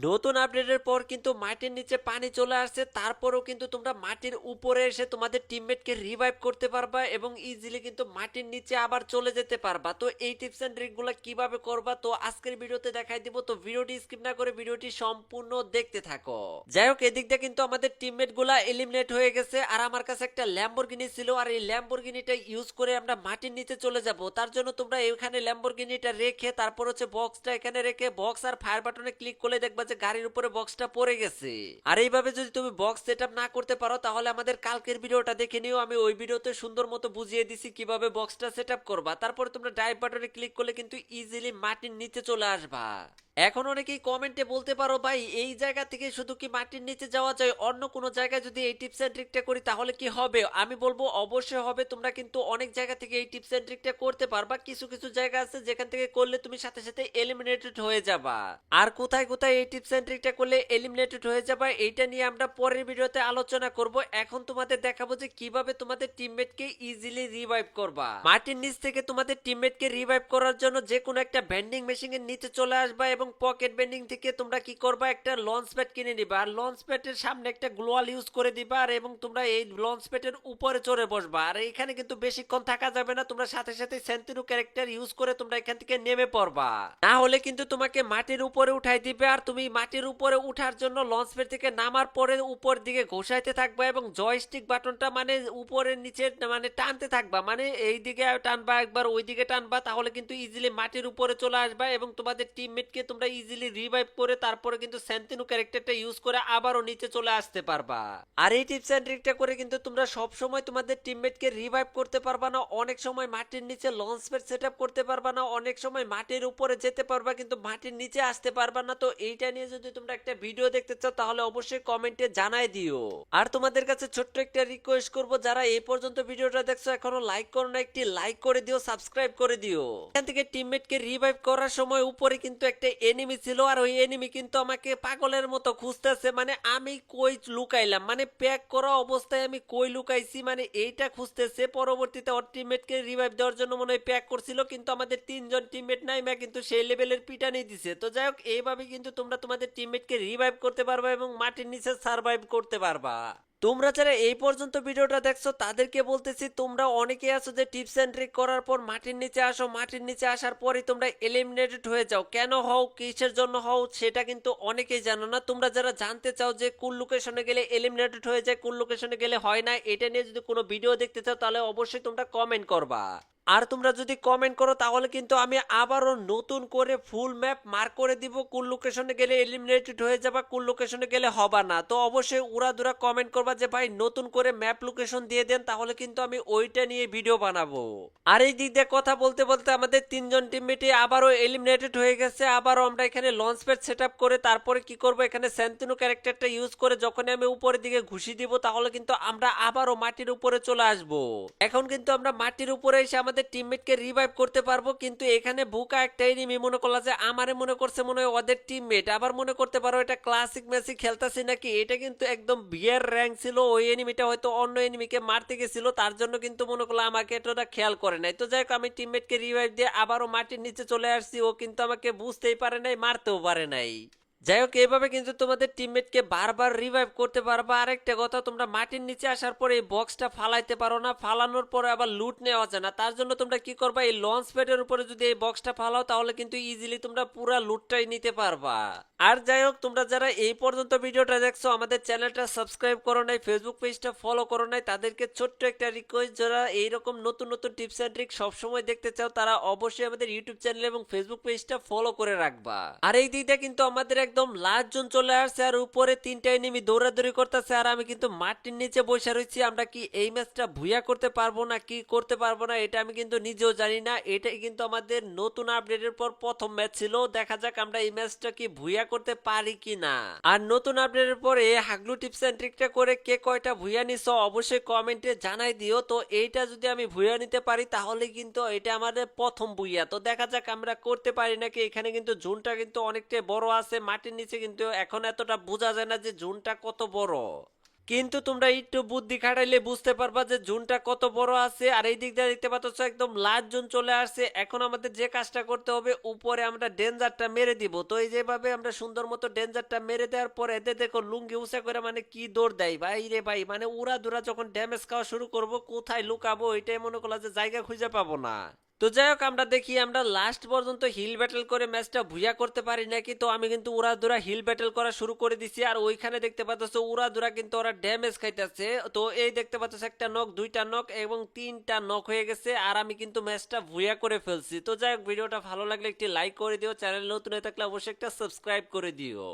নতুন আপডেটের পর কিন্তু মাটির নিচে পানি চলে আসছে, তারপরেও কিন্তু তোমরা মাটির উপরে এসে তোমাদের টিমমেটকে রিভাইভ করতে পারবা এবং ইজিলি কিন্তু মাটির নিচে আবার চলে যেতে পারবা। তো এই টিপস এন্ড ট্রিক গুলো কিভাবে করবা তো আজকের ভিডিওতে দেখাই দিব। তো ভিডিওটি স্কিপ না করে ভিডিওটি সম্পূর্ণ দেখতে থাকো। যাই হোক, এদিক দিয়ে কিন্তু আমাদের টিমমেট গুলা এলিমিনেট হয়ে গেছে আর আমার কাছে একটা ল্যাম্বরগিনি ছিল, আর এই ল্যাম্বরগিনিটা ইউজ করে আমরা মাটির নিচে চলে যাব। তার জন্য তোমরা এখানে ল্যাম্বরগিনিটা রেখে তারপর হচ্ছে বক্সটা এখানে রেখে বক্স আর ফায়ার বাটনে ক্লিক করলে দেখবা যে গাড়ির উপরে বক্সটা পড়ে গেছে। আর এইভাবে যদি তুমি বক্স সেটআপ না করতে পারো তাহলে আমাদের কালকের ভিডিওটা দেখে নিও, আমি ওই ভিডিওতে সুন্দর মতো বুঝিয়ে দিছি কিভাবে বক্সটা সেটআপ করবা। তারপরে তোমরা ড্রাইভ বাটনে ক্লিক করলে কিন্তু ইজিলি মাটির নিচে চলে আসবা। এখন অনেকেই কমেন্টে বলতে পারো ভাই এই জায়গা থেকে শুধু কি মাটির নিচে যাওয়া যায়, অন্য কোনো জায়গায় যদি এই টিপস এন্ড ট্রিকটা করি তাহলে কি হবে? আমি বলবো অবশ্যই হবে। তোমরা কিন্তু অনেক জায়গা থেকে এই টিপস এন্ড ট্রিকটা করতে পারবা, কিছু কিছু জায়গা আছে যেখান থেকে করলে তুমি সাথে সাথে এলিমিনেটেড হয়ে যাবা। আর কোথায় কোথায় এই টিপস এন্ড ট্রিকটা করলে এলিমিনেটেড হয়ে যাবা এইটা নিয়ে আমরা পরের ভিডিওতে আলোচনা করব। এখন তোমাদের দেখাবো যে কিভাবে তোমাদের টিমমেটকে ইজিলি রিভাইভ করবা। মাটির নিচ থেকে তোমাদের টিমমেটকে রিভাইভ করার জন্য যে কোনো একটা ভেন্ডিং মেশিনের নিচে চলে আসবা এবং পকেট বেন্ডিং থেকে তোমরা কি করবা, একটা লঞ্চ প্যাড কিনে নিবা আর লঞ্চ প্যাডের সামনে একটা গ্লোয়াল ইউজ করে দিবা আর এবং তোমরা এই লঞ্চ প্যাডের উপরে চড়ে বসবা। আর এখানে কিন্তু বেশিক্ষণ থাকা যাবে না, তোমরা সাথে সাথে সেন্তিনো ক্যারেক্টার ইউজ করে তোমরা এখান থেকে নেমে পড়বা, না হলে কিন্তু তোমাকে মাটির উপরে উঠাই দিবে। আর তুমি মাটির উপরে উঠার জন্য লঞ্চ প্যাড থেকে নামার পরে উপর দিকে ঘোষাইতে থাকবা এবং জয়স্টিক বাটনটা মানে উপরের নিচে মানে টানতে থাকবা, মানে এই দিকে টানবা একবার ওই দিকে টানবা, তাহলে কিন্তু ইজিলি মাটির উপরে চলে আসবা এবং তোমাদের টিমমেটকে তোমরা ইজিলি রিভাইভ করে তারপরে কিন্তু সেন্তিনো ক্যারেক্টারটা ইউজ করে আবারও নিচে চলে আসতে পারবা। আর এই টিপস এন্ড ট্রিকটা করে কিন্তু তোমরা সব সময় তোমাদের টিমমেটকে রিভাইভ করতে পারবা না, অনেক সময় মাটির নিচে লঞ্চ প্যাড সেটআপ করতে পারবা না, অনেক সময় মাটির উপরে যেতে পারবা কিন্তু মাটির নিচে আসতে পারবা না। তো এইটা নিয়ে যদি তোমরা একটা ভিডিও দেখতে চাও তাহলে অবশ্যই কমেন্টে জানাই দিও। আর তোমাদের কাছে ছোট্ট একটা রিকোয়েস্ট করব, যারা এই পর্যন্ত ভিডিওটা দেখছো এখনো লাইক করো না, একটি লাইক করে দিও, সাবস্ক্রাইব করে দিও। এখান থেকে টিমমেটকে রিভাইভ করার সময় উপরে কিন্তু একটা এনিমি ছিল আর ওই এনিমি কিন্তু আমাকে পাগলের মতো খুঁজতেছে, মানে আমি কই লুকাইলাম, মানে প্যাক করা অবস্থায় আমি কই লুকাইছি মানে এইটা খুঁজতেছে। পরবর্তীতে ওর টিমমেটকে রিভাইভ দেওয়ার জন্য মনে হয় প্যাক করছিল, কিন্তু আমাদের তিনজন টিমমেট নাই কিন্তু সেই লেভেলের পিটানি দিছে। তো যাই হোক, এইভাবে কিন্তু তোমরা তোমাদের টিমমেটকে রিভাইভ করতে পারবা এবং মাটির নিচে সার্ভাইভ করতে পারবা। তোমরা যারা এই পর্যন্ত ভিডিওটা দেখছো তাদেরকে বলতেছি, তোমরা অনেকে আছো যে টিপস এন্ড ট্রিক করার পর মাটির নিচে আসো, মাটির নিচে আসার পরে তোমরা এলিমিনেটেড হয়ে যাও। কেন হও, কিসের জন্য হও সেটা কিন্তু অনেকেই জানো না। তোমরা যারা জানতে চাও যে কোন লোকেশনে গেলে এলিমিনেটেড হয়ে যায়, কোন লোকেশনে গেলে হয় না, এটা নিয়ে যদি কোনো ভিডিও দেখতে চাও তাহলে অবশ্যই তোমরা কমেন্ট করবা। আর তোমরা যদি কমেন্ট করো তাহলে কিন্তু আমি আবারও নতুন করে ফুল ম্যাপ মার্ক করে দিব, কোন লোকেশনে গেলে এলিমিনেটেড হয়ে যাবা, কোন লোকেশনে গেলে হবা না। তো অবশ্যই উড়াধুরা কমেন্ট করবা যে ভাই নতুন করে ম্যাপ লোকেশন দিয়ে দেন, তাহলে কিন্তু আমি ওইটা নিয়ে ভিডিও বানাবো। আর এই দিক দিয়ে কথা বলতে বলতে আমাদের তিনজন টিমমেটে আবারও এলিমিনেটেড হয়ে গেছে। আবারও আমরা এখানে লঞ্চ প্যাড সেটআপ করে তারপরে কি করব, এখানে সেন্তিনো ক্যারেক্টারটা ইউজ করে যখন আমি উপরের দিকে ঘুষি দিব তাহলে কিন্তু আমরা আবারও মাটির উপরে চলে আসব। এখন কিন্তু আমরা মাটির উপরে এসে আমাদের টিমমেটকে রিভাইভ করতে পারবো। কিন্তু এখানে বুকা একটা এনিমি মনে করলা যে আমারে মনে করছে মনে হয় ওদের টিমমেট, আবার মনে করতে পারো এটা ক্লাসিক ম্যাচই খেলতাছি নাকি, এটা কিন্তু একদম বিয়ার র্যাঙ্ক ছিল। ওই এনিমিটা হয়তো অন্য এনিমিকে মারতে গেছিল, তার জন্য কিন্তু মনে করলো আমাকে এতটা খেয়াল করে নাই। তো যাই হোক, আমি টিমমেটকে রিভাইভ দিয়ে আবারও মাটির নিচে চলে আসছি, ও কিন্তু আমাকে বুঝতেই পারে নাই, মারতেও পারে নাই। যাই হোক, এইভাবে কিন্তু তোমাদের টিমমেটকে বারবার রিভাইভ করতে পারবা। আরেকটা কথা, তোমরা মাটির নিচে আসার পরে এই বক্সটা ফালাইতে পারো না, ফালানোর পরে আবার লুট নেওয়া যায় না। তার জন্য তোমরা কি করবা, এই লঞ্চ প্যাডের উপরে যদি এই বক্সটা ফালাও তাহলে কিন্তু ইজিলি তোমরা পুরো লুটটাই নিতে পারবা। আর যাই হোক, তোমরা যারা এই পর্যন্ত ভিডিওটা দেখছো আমাদের চ্যানেলটা সাবস্ক্রাইব করো নাই, ফেসবুক পেজটা ফলো করো নাই, তাদেরকে ছোট্ট একটা রিকোয়েস্ট, যারা এইরকম নতুন নতুন টিপস এন্ড ট্রিক সবসময় দেখতে চাও তারা অবশ্যই আমাদের ইউটিউব চ্যানেল এবং ফেসবুক পেজটা ফলো করে রাখবা। আর এই দিকটা কিন্তু আমাদের একদম লাস্ট জন চলে আসছে আর উপরে তিনটা এনিমি দৌড়াদৌড়ি করতেছে আর আমি কিন্তু মাটির নিচে বসে রয়েছি। আমরা কি এই ম্যাচটা ভুইয়া করতে পারবো না কি করতে পারবো না এটা আমি কিন্তু নিজেও জানি না। এটাই কিন্তু আমাদের নতুন আপডেটের পর প্রথম ম্যাচ ছিল, দেখা যাক আমরা এই ম্যাচটা কি ভুইয়া করতে পারি কি না। আর নতুন আপডেটের পরে হাগলু টিপস এন্ড ট্রিকটা করে কে কয়টা ভুইয়া নিছো অবশ্যই কমেন্টে জানাই দিও। তো এইটা যদি আমি ভুইয়া নিতে পারি তাহলে কিন্তু এটা আমাদের প্রথম ভুইয়া। তো দেখা যাক আমরা করতে পারি নাকি। এখানে কিন্তু জোনটা কিন্তু অনেকটাই বড় আছে, মাটির নিচে কিন্তু এখন এতটা বোঝা যায় না যে জোনটা কত বড়। কিন্তু তোমরা একটু বুদ্ধি খাটাইলে বুঝতে পারবা যে জোনটা কত বড় আছে। আর এই দিক দিয়ে দেখতে পাচ্ছ একদম লাস্ট জোন চলে আসছে। এখন আমাদের যে কাজটা করতে হবে, উপরে আমরা ডেঞ্জারটা মেরে দিব। তো এই যেভাবে আমরা সুন্দর মতো ডেঞ্জারটা মেরে দেওয়ার পরে এদের দেখো লুঙ্গি উঁচা করে মানে কি দৌড় দেয় ভাই রে ভাই, মানে উড়া দুরা যখন ড্যামেজ খাওয়া শুরু করব, কোথায় লুকাবো এটাই মনে করলা যে জায়গা খুঁজে পাবো না। তো যাই হোক, আমরা দেখি আমরা লাস্ট পর্যন্ত হিল ব্যাটেল করে ম্যাচটা ভুইয়া করতে পারি নাকি। তো আমি কিন্তু উড়াধুরা হিল ব্যাটেল করা শুরু করে দিছি, আর ওইখানে দেখতে পাচ্ছ উড়াধুরা কিন্তু ওরা ড্যামেজ খাইতেছে। তো এই দেখতে পাচ্ছ একটা নক, দুইটা নক এবং তিনটা নক হয়ে গেছে, আর আমি কিন্তু ম্যাচটা ভুইয়া করে ফেলছি। তো যাই হোক, ভিডিওটা ভালো লাগলে একটি লাইক করে দিও, চ্যানেল নতুন হয়ে থাকলে অবশ্যই একটা সাবস্ক্রাইব করে দিও।